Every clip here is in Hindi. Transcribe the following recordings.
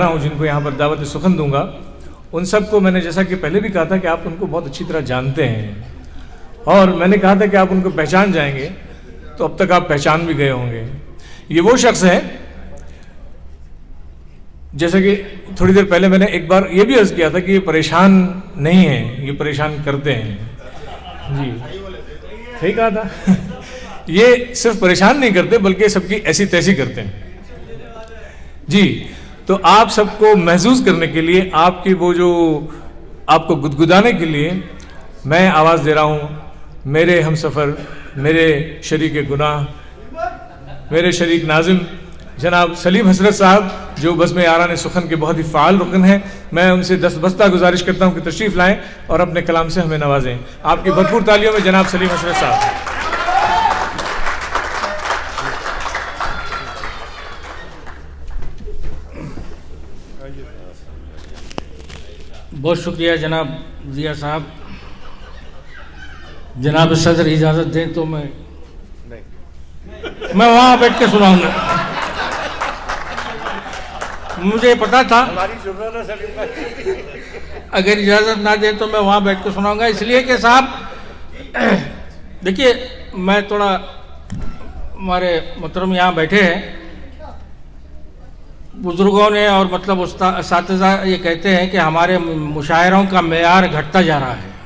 हूँ जिनको यहाँ पर दावत सुखन दूंगा, उन सबको मैंने जैसा कि पहले भी कहा था कि आप उनको बहुत अच्छी तरह जानते हैं और मैंने कहा था कि आप उनको पहचान जाएंगे, तो अब तक आप पहचान भी गए होंगे। ये वो शख्स है, जैसे कि थोड़ी देर पहले मैंने एक बार ये भी अर्ज किया था कि ये परेशान नहीं है, ये परेशान करते हैं। जी सही कहा था। ये सिर्फ परेशान नहीं करते बल्कि सबकी ऐसी तैसी करते हैं। जी, तो आप सबको महसूस करने के लिए, आपकी वो जो आपको गुदगुदाने के लिए मैं आवाज़ दे रहा हूँ मेरे हमसफ़र, मेरे शरीक गुनाह, मेरे शरीक नाज़िम जनाब सलीम हसरत साहब, जो बज़्म यारान सुखन के बहुत ही फ़ाल रुकन हैं। मैं उनसे दस्तबस्ता गुजारिश करता हूँ कि तशरीफ़ लाएँ और अपने कलाम से हमें नवाजें। आपकी भरपूर तालियों में जनाब सलीम हसरत साहब। बहुत शुक्रिया जनाब जिया साहब। जनाब सदर इजाज़त दें तो मैं वहाँ बैठ के सुनाऊंगा। मुझे पता था अगर इजाज़त ना दें तो मैं वहाँ बैठ के सुनाऊंगा, इसलिए कि साहब देखिए, मैं थोड़ा, हमारे मोहतरम यहाँ बैठे हैं, बुज़ुर्गों ने और मतलब असातिज़ा ये कहते हैं कि हमारे मुशायरों का मेयार घटता जा रहा है।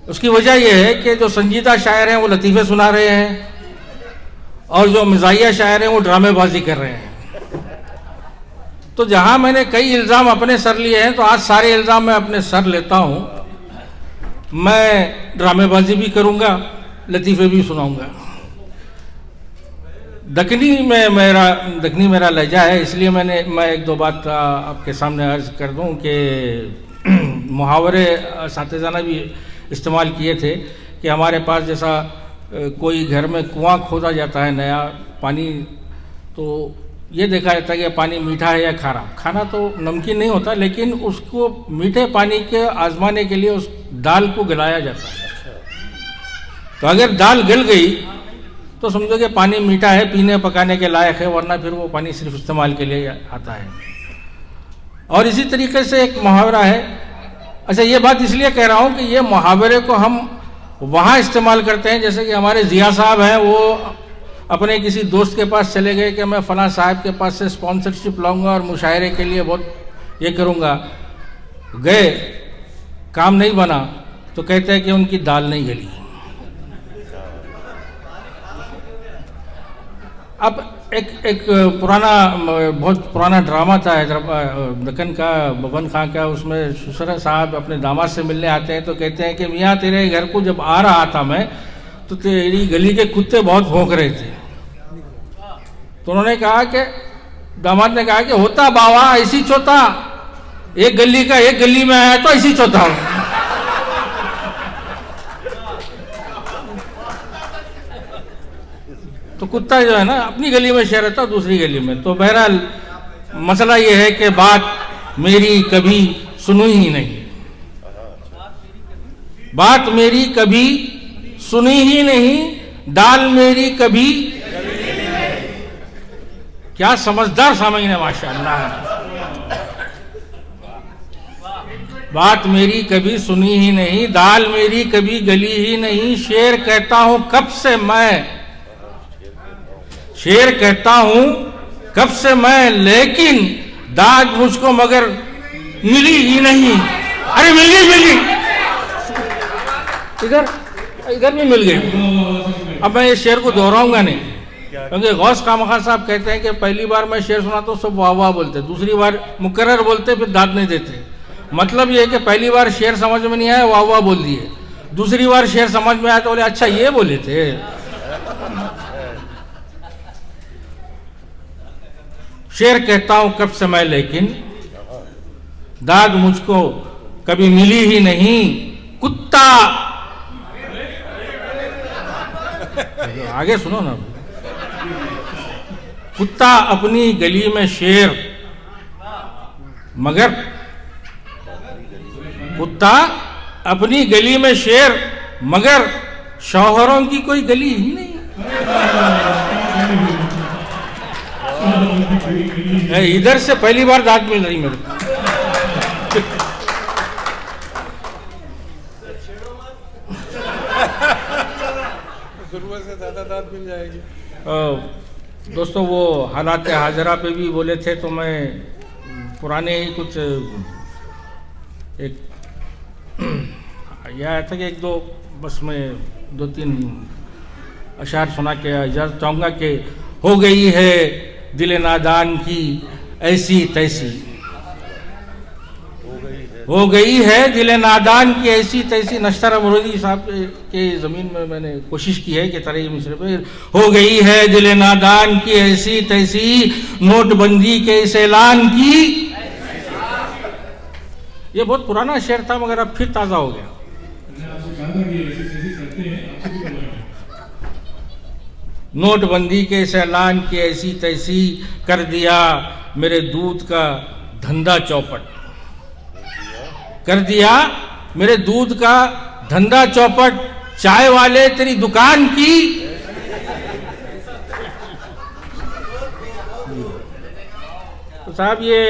उसकी वजह यह है कि जो संजीदा शायर हैं वो लतीफ़े सुना रहे हैं और जो मिज़ाहिया शायर हैं वो ड्रामेबाजी कर रहे हैं। तो जहाँ मैंने कई इल्ज़ाम अपने सर लिए हैं, तो आज सारे इल्ज़ाम मैं अपने सर लेता हूँ। मैं ड्रामेबाजी भी करूँगा, लतीफ़े भी सुनाऊँगा। दखनी मेरा लहजा है, इसलिए मैं एक दो बात आपके सामने अर्ज कर दूं कि मुहावरे असातिज़ाना भी इस्तेमाल किए थे कि हमारे पास जैसा कोई घर में कुआं खोदा जाता है नया पानी, तो ये देखा जाता है कि पानी मीठा है या खारा। खाना तो नमकीन नहीं होता, लेकिन उसको मीठे पानी के आजमाने के लिए उस दाल को गलाया जाता है। तो अगर दाल गल गई तो समझो कि पानी मीठा है, पीने पकाने के लायक है, वरना फिर वो पानी सिर्फ इस्तेमाल के लिए आता है। और इसी तरीके से एक मुहावरा है। अच्छा, ये बात इसलिए कह रहा हूँ कि ये मुहावरे को हम वहाँ इस्तेमाल करते हैं, जैसे कि हमारे जिया साहब हैं, वो अपने किसी दोस्त के पास चले गए कि मैं फ़लाँ साहब के पास से स्पॉन्सरशिप लाऊंगा और मुशायरे के लिए बहुत ये करूँगा। गए, काम नहीं बना, तो कहते हैं कि उनकी दाल नहीं गली। अब एक बहुत पुराना ड्रामा था दक्कन का, बबन खां का। उसमें सुसरा साहब अपने दामाद से मिलने आते हैं, तो कहते हैं कि मियाँ तेरे घर को जब आ रहा था मैं, तो तेरी गली के कुत्ते बहुत भौंक रहे थे। तो उन्होंने कहा कि, दामाद ने कहा कि होता बाबा ऐसी चौथा, एक गली का एक गली में आया तो ऐसी चौथा। तो कुत्ता जो है ना अपनी गली में शहर रहता, दूसरी गली में। तो बहरहाल मसला ये है कि बात मेरी कभी सुनी ही नहीं, बात मेरी कभी सुनी ही नहीं, दाल मेरी कभी। क्या समझदार सामीन है, माशाअल्लाह। बात मेरी कभी सुनी ही नहीं, दाल मेरी कभी गली ही नहीं। शेर कहता हूं कब से मैं, शेर कहता हूं कब से मैं, लेकिन दाद मुझको मगर मिली ही नहीं। अरे मिल गई, इधर भी मिल गई। अब मैं ये शेर को दोहराऊंगा नहीं, क्योंकि गौस खामखा साहब कहते हैं कि पहली बार मैं शेर सुनाता हूँ सब वाह वाह बोलते, दूसरी बार मुकर्रर बोलते, फिर दाद नहीं देते। मतलब ये है कि पहली बार शेर समझ में नहीं आया, वाह वाह बोल दिए। दूसरी बार शेर समझ में आया तो बोले अच्छा ये बोले थे। शेर कहता हूं कब से मैं, लेकिन दाद मुझको कभी मिली ही नहीं। कुत्ता, आगे सुनो ना। कुत्ता अपनी गली में शेर, मगर कुत्ता अपनी गली में शेर, मगर शौहरों की कोई गली ही नहीं। इधर से पहली बार दाद मिल रही मेरे को। जरूरत से ज़्यादा दाद मिल जाएगी। दोस्तों वो हालात हाजरा पे भी बोले थे, तो मैं पुराने ही कुछ एक यह आया था कि एक दो बस मैं 2-3 अशार सुना के इजाज़त चाहूँगा कि हो गई है दिल नादान की ऐसी तैसी, हो गई है दिल नादान की ऐसी तैसी। नश्तर अमरोदी साहब के ज़मीन में मैंने कोशिश की है कि तरह मिसरे पे, हो गई है दिल नादान की ऐसी तैसी, नोटबंदी के इस ऐलान की। ये बहुत पुराना शेर था मगर अब फिर ताज़ा हो गया। नोटबंदी के इस ऐलान की ऐसी तैसी, कर दिया मेरे दूध का धंधा चौपट, कर दिया मेरे दूध का धंधा चौपट, चाय वाले तेरी दुकान की। तो साहब ये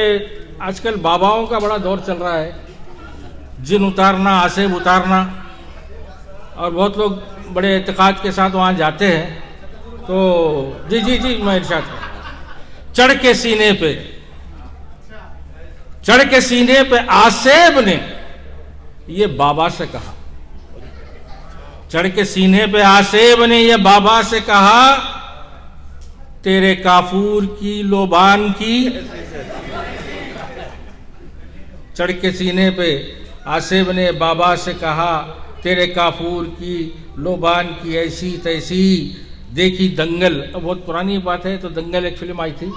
आजकल बाबाओं का बड़ा दौर चल रहा है, जिन उतारना आसेब उतारना, और बहुत लोग बड़े एतकाद के साथ वहाँ जाते हैं। तो जी जी जी मैं इरशाद कर, चढ़ के सीने पे, चढ़ के सीने पे आसेब ने ये बाबा से कहा, चढ़ के सीने पे आसेब ने ये बाबा से कहा, तेरे काफूर की लोबान की। चढ़ के सीने पे आसेब ने बाबा से कहा, तेरे काफूर की लोबान की ऐसी तैसी। देखी दंगल, बहुत पुरानी बात है, तो दंगल एक फिल्म आई थी।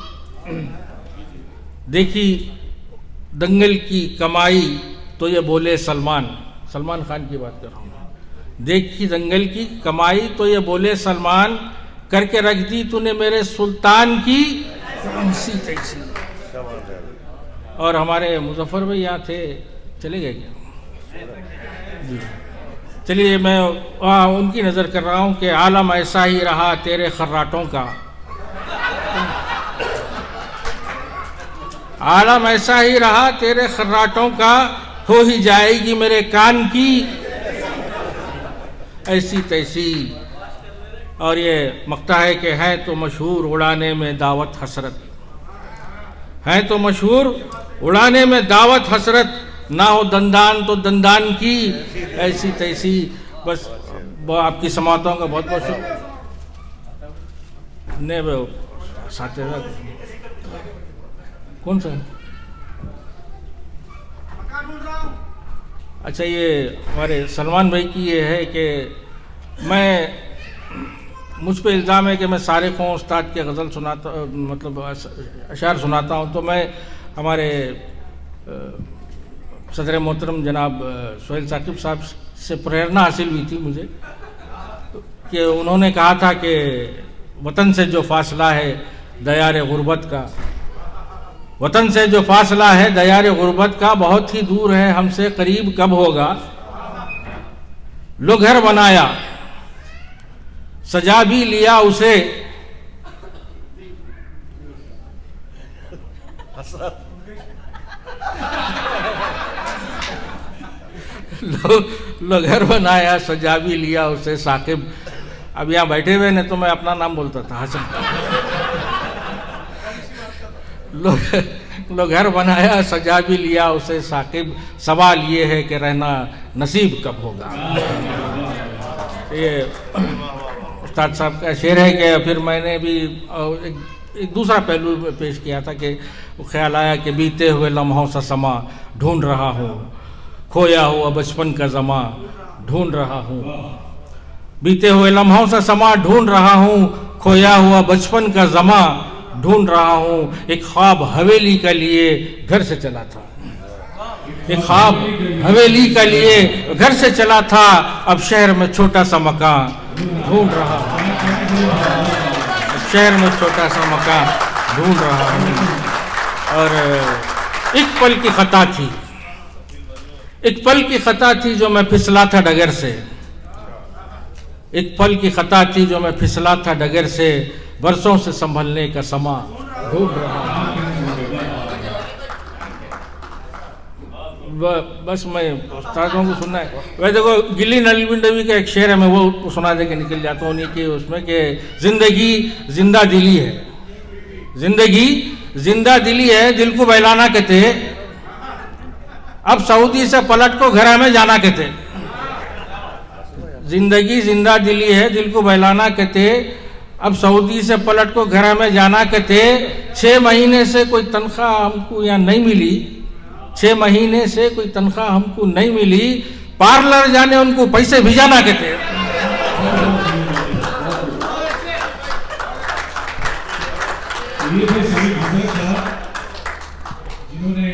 देखी दंगल की कमाई तो ये बोले सलमान, सलमान खान की बात कर रहा हूँ। देखी दंगल की कमाई तो ये बोले सलमान, करके रख दी तूने मेरे सुल्तान की ऐसी तैसी। और हमारे मुजफ्फर भाई यहाँ थे, चले गए क्या जी? चलिए मैं उनकी नज़र कर रहा हूँ कि आलम ऐसा ही रहा तेरे खर्राटों का, आलम ऐसा ही रहा तेरे खर्राटों का, हो ही जाएगी मेरे कान की ऐसी तैसी। और ये मक्ता है कि है तो मशहूर उड़ाने में दावत हसरत, है तो मशहूर उड़ाने में दावत हसरत, ना हो दंदान तो दंदान की ऐसी तैसी। बस आपकी समातों का बहुत बहुत ने साथ कौन सा? अच्छा ये हमारे सलमान भाई की ये है कि मुझ पे इल्ज़ाम है कि मैं सारे ख़ों उस्ताद के गज़ल सुनाता, मतलब अशार सुनाता हूँ। तो मैं हमारे सदर मोहतरम जनाब सोहेल साकिब साहब से प्रेरणा हासिल हुई थी मुझे, कि उन्होंने कहा था कि वतन से जो फासला है दयार गुर्बत का, वतन से जो फासला है दयार गुर्बत का, बहुत ही दूर है हमसे करीब कब होगा। लो घर बनाया सजा भी लिया उसे, लो घर बनाया सजा भी लिया उसे साकिब। अब यहाँ बैठे हुए ने तो मैं अपना नाम बोलता था हसन। लो घर बनाया सजा भी लिया उसे साकिब, सवाल ये है कि रहना नसीब कब होगा। ये उस्ताद साहब का शेर है कि फिर मैंने भी एक दूसरा पहलू पेश किया था कि ख्याल आया कि बीते हुए लम्हों सा समा ढूंढ रहा हूँ, खोया हुआ बचपन का ज़मा ढूंढ रहा हूँ। बीते हुए लम्हों सा समा ढूंढ रहा हूँ, खोया हुआ बचपन का ज़मा ढूंढ रहा हूँ। एक ख्वाब हवेली का लिए घर से चला था, एक ख्वाब हवेली का लिए घर से चला था, अब शहर में छोटा सा मकान ढूंढ रहा हूँ, शहर में छोटा सा मकान ढूंढ रहा हूँ। और एक पल की खता थी, एक पल की खता थी जो मैं फिसला था डगर से, एक पल की खता थी जो मैं फिसला था डगर से, बरसों से संभलने का समा ढूंढ रहा हूँ। बस मैं उस्तादों को सुनना है। वैसे देखो गिल्ली नलविंडवी का एक शेर है, मैं वो सुना दे के निकल जाता हूँ उन्हीं के उसमें कि जिंदगी जिंदा दिली है, जिंदगी जिंदा दिली है, दिल को बहलाना कहते, अब सऊदी से पलट को घरा में जाना कहते। जिंदगी जिंदा दिली है, दिल को बहलाना कहते, अब सऊदी से पलट को घरा में जाना कहते। 6 महीने से कोई तनख्वाह हमको यहाँ नहीं मिली, 6 महीने से कोई तनख्वाह हमको नहीं मिली, पार्लर जाने उनको पैसे भिजाना कहते। ये थे सभी भगत साहब जिन्होंने